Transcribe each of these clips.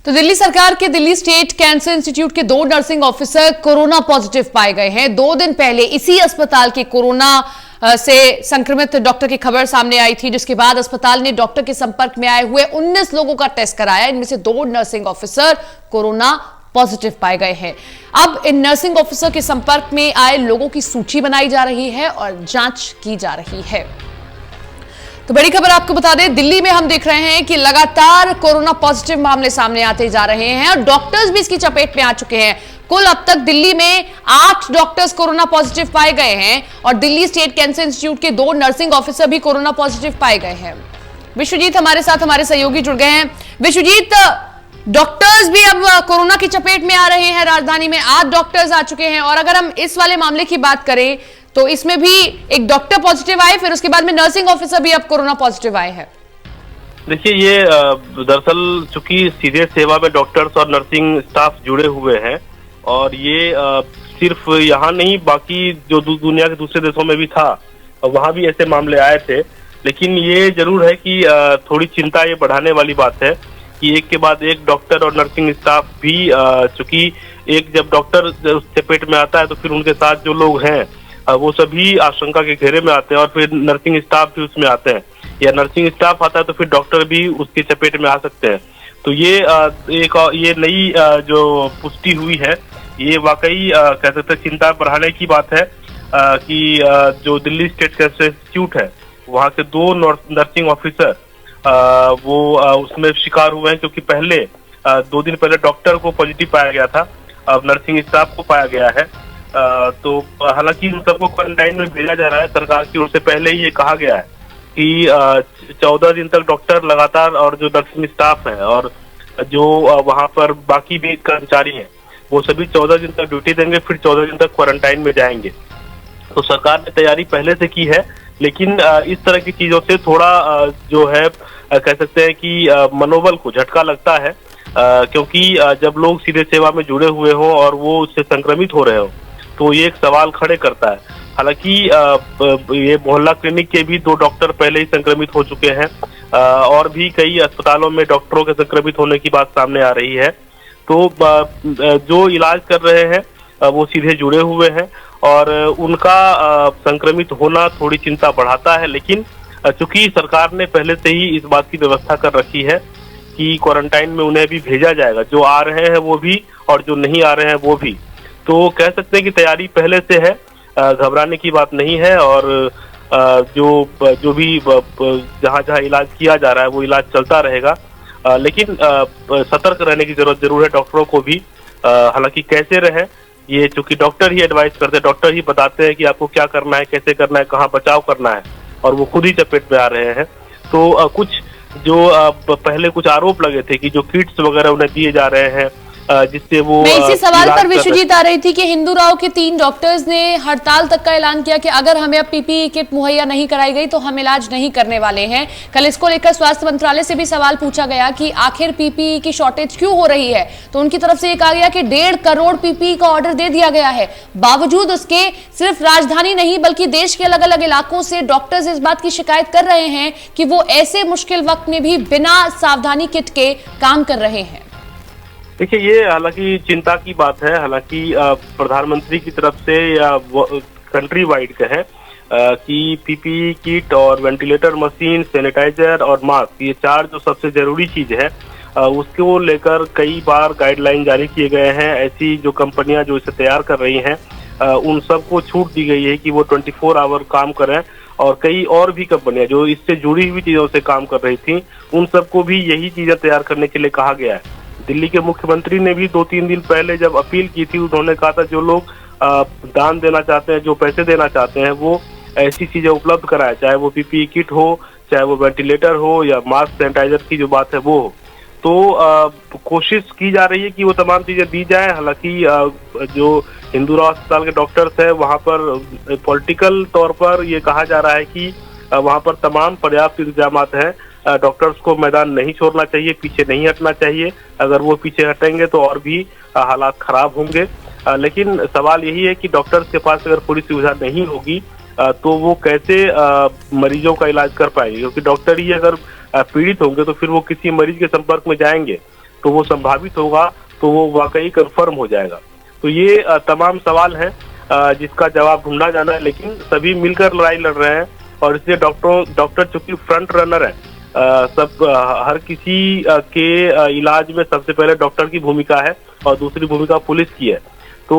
तो दिल्ली सरकार के दिल्ली स्टेट कैंसर इंस्टीट्यूट के 2 नर्सिंग ऑफिसर कोरोना पॉजिटिव पाए गए हैं। 2 दिन पहले इसी अस्पताल के कोरोना से संक्रमित डॉक्टर की खबर सामने आई थी, जिसके बाद अस्पताल ने डॉक्टर के संपर्क में आए हुए 19 लोगों का टेस्ट कराया। इनमें से 2 नर्सिंग ऑफिसर कोरोना पॉजिटिव पाए गए हैं। अब इन नर्सिंग ऑफिसर के संपर्क में आए लोगों की सूची बनाई जा रही है और जांच की जा रही है। तो बड़ी खबर आपको बता दें, दिल्ली में हम देख रहे हैं कि लगातार कोरोना पॉजिटिव मामले सामने आते जा रहे हैं और डॉक्टर्स भी इसकी चपेट में आ चुके हैं। कुल अब तक दिल्ली में 8 डॉक्टर्स कोरोना पॉजिटिव पाए गए हैं और दिल्ली स्टेट कैंसर इंस्टीट्यूट के 2 नर्सिंग ऑफिसर भी कोरोना पॉजिटिव पाए गए हैं। विश्वजीत हमारे साथ, हमारे सहयोगी जुड़ गए हैं। विश्वजीत, डॉक्टर्स भी अब कोरोना की चपेट में आ रहे हैं। राजधानी में 8 डॉक्टर्स आ चुके हैं और अगर हम इस वाले मामले की बात करें तो इसमें भी एक डॉक्टर पॉजिटिव आए, फिर उसके बाद में नर्सिंग ऑफिसर भी अब कोरोना पॉजिटिव आए हैं। देखिए, ये दरअसल चूंकि सीधे सेवा में डॉक्टर्स और नर्सिंग स्टाफ जुड़े हुए हैं और ये सिर्फ यहाँ नहीं, बाकी जो दुनिया के दूसरे देशों में भी था, वहाँ भी ऐसे मामले आए थे। लेकिन ये जरूर है कि थोड़ी चिंता ये बढ़ाने वाली बात है कि एक के बाद एक डॉक्टर और नर्सिंग स्टाफ भी, चूंकि एक जब डॉक्टर चपेट में आता है तो फिर उनके साथ जो लोग हैं वो सभी आशंका के घेरे में आते हैं और फिर नर्सिंग स्टाफ भी उसमें आते हैं, या नर्सिंग स्टाफ आता है तो फिर डॉक्टर भी उसकी चपेट में आ सकते हैं। तो ये नई जो पुष्टि हुई है, ये वाकई कह सकते हैं चिंता बढ़ाने की बात है कि जो दिल्ली स्टेट कैंसर इंस्टीट्यूट है, वहाँ के 2 नर्सिंग ऑफिसर वो उसमें शिकार हुए हैं, क्योंकि पहले 2 दिन पहले डॉक्टर को पॉजिटिव पाया गया था, अब नर्सिंग स्टाफ को पाया गया है। तो हालांकि उन सबको क्वारंटाइन में भेजा जा रहा है। सरकार की ओर से पहले ही ये कहा गया है कि 14 दिन तक डॉक्टर लगातार और जो नर्सिंग स्टाफ है और जो वहाँ पर बाकी भी कर्मचारी हैं वो सभी 14 दिन तक ड्यूटी देंगे, फिर 14 दिन तक क्वारंटाइन में जाएंगे। तो सरकार ने तैयारी पहले से की है, लेकिन इस तरह की चीजों से थोड़ा जो है कह सकते हैं कि मनोबल को झटका लगता है, क्योंकि जब लोग सीधे सेवा में जुड़े हुए हों और वो उससे संक्रमित हो रहे हो तो ये एक सवाल खड़े करता है। हालांकि ये मोहल्ला क्लिनिक के भी 2 डॉक्टर पहले ही संक्रमित हो चुके हैं और भी कई अस्पतालों में डॉक्टरों के संक्रमित होने की बात सामने आ रही है। तो जो इलाज कर रहे हैं वो सीधे जुड़े हुए हैं और उनका संक्रमित होना थोड़ी चिंता बढ़ाता है। लेकिन चूंकि सरकार ने पहले से ही इस बात की व्यवस्था कर रखी है कि क्वारंटाइन में उन्हें भी भेजा जाएगा, जो आ रहे हैं वो भी और जो नहीं आ रहे हैं वो भी। तो कह सकते हैं कि तैयारी पहले से है, घबराने की बात नहीं है और जो भी जहाँ जहाँ इलाज किया जा रहा है वो इलाज चलता रहेगा। लेकिन सतर्क रहने की जरूरत जरूर है डॉक्टरों को भी। हालांकि कैसे रहे, ये चूंकि डॉक्टर ही एडवाइस करते हैं, डॉक्टर ही बताते हैं कि आपको क्या करना है, कैसे करना है, कहाँ बचाव करना है, और वो खुद ही चपेट में आ रहे हैं। तो कुछ जो पहले कुछ आरोप लगे थे कि जो किट्स वगैरह उन्हें दिए जा रहे हैं जिससे वो, मैं इसी सवाल पर विश्वजीत आ रही थी कि हिंदू राव के 3 डॉक्टर्स ने हड़ताल तक का ऐलान किया कि अगर हमें अब पीपीई किट मुहैया नहीं कराई गई तो हम इलाज नहीं करने वाले हैं। कल इसको लेकर स्वास्थ्य मंत्रालय से भी सवाल पूछा गया कि आखिर पीपीई की शॉर्टेज क्यों हो रही है, तो उनकी तरफ से ये कहा गया कि 1.5 करोड़ पीपीई का ऑर्डर दे दिया गया है। बावजूद उसके सिर्फ राजधानी नहीं बल्कि देश के अलग अलग इलाकों से डॉक्टर्स इस बात की शिकायत कर रहे हैं कि वो ऐसे मुश्किल वक्त में भी बिना सावधानी किट के काम कर रहे हैं। देखिए, ये हालांकि चिंता की बात है। हालांकि प्रधानमंत्री की तरफ से या कंट्री वाइड कहें कि पीपीई किट और वेंटिलेटर मशीन, सैनिटाइजर और मास्क, ये 4 जो सबसे जरूरी चीज है उसको लेकर कई बार गाइडलाइन जारी किए गए हैं। ऐसी जो कंपनियां जो इसे तैयार कर रही हैं उन सबको छूट दी गई है कि वो 24 आवर काम करें, और कई और भी कंपनियां जो इससे जुड़ी हुई चीजों से काम कर रही थी उन सबको भी यही चीजें तैयार करने के लिए कहा गया है। दिल्ली के मुख्यमंत्री ने भी 2-3 दिन पहले जब अपील की थी, उन्होंने कहा था जो लोग दान देना चाहते हैं, जो पैसे देना चाहते हैं, वो ऐसी चीजें उपलब्ध कराए, चाहे वो पीपीई किट हो, चाहे वो वेंटिलेटर हो या मास्क, सैनिटाइजर की जो बात है वो हो। तो कोशिश की जा रही है कि वो तमाम चीजें दी जाए। हालांकि जो हिंदू राव अस्पताल के डॉक्टर्स है वहाँ पर पॉलिटिकल तौर पर ये कहा जा रहा है कि वहाँ पर तमाम पर्याप्त इंतजाम हैं। डॉक्टर्स को मैदान नहीं छोड़ना चाहिए, पीछे नहीं हटना चाहिए। अगर वो पीछे हटेंगे तो और भी हालात खराब होंगे। लेकिन सवाल यही है कि डॉक्टर्स के पास अगर पूरी सुविधा नहीं होगी तो वो कैसे मरीजों का इलाज कर पाएंगे, क्योंकि डॉक्टर ही अगर पीड़ित होंगे तो फिर वो किसी मरीज के संपर्क में जाएंगे तो वो संभावित होगा, तो वो वाकई कंफर्म हो जाएगा। तो ये तमाम सवाल हैं जिसका जवाब ढूंढा जाना है, लेकिन सभी मिलकर लड़ाई लड़ रहे हैं और इसलिए डॉक्टर चूंकि फ्रंट रनर है, हर किसी के इलाज में सबसे पहले डॉक्टर की भूमिका है और दूसरी भूमिका पुलिस की है। तो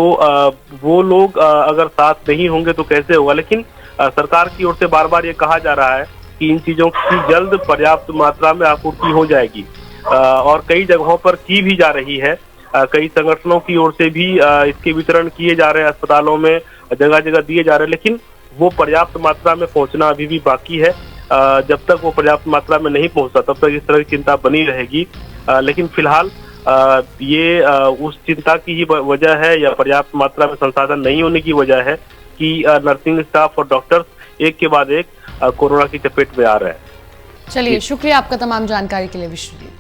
वो लोग अगर साथ नहीं होंगे तो कैसे होगा। लेकिन सरकार की ओर से बार बार ये कहा जा रहा है कि इन चीजों की जल्द पर्याप्त मात्रा में आपूर्ति हो जाएगी और कई जगहों पर की भी जा रही है। कई संगठनों की ओर से भी इसके वितरण किए जा रहे हैं, अस्पतालों में जगह जगह दिए जा रहे हैं, लेकिन वो पर्याप्त मात्रा में पहुंचना अभी भी बाकी है। जब तक वो पर्याप्त मात्रा में नहीं पहुंचता तब तक इस तरह की चिंता बनी रहेगी। लेकिन फिलहाल ये उस चिंता की ही वजह है या पर्याप्त मात्रा में संसाधन नहीं होने की वजह है कि नर्सिंग स्टाफ और डॉक्टर्स एक के बाद एक कोरोना की चपेट में आ रहे हैं। चलिए, शुक्रिया आपका तमाम जानकारी के लिए विश्वजीत।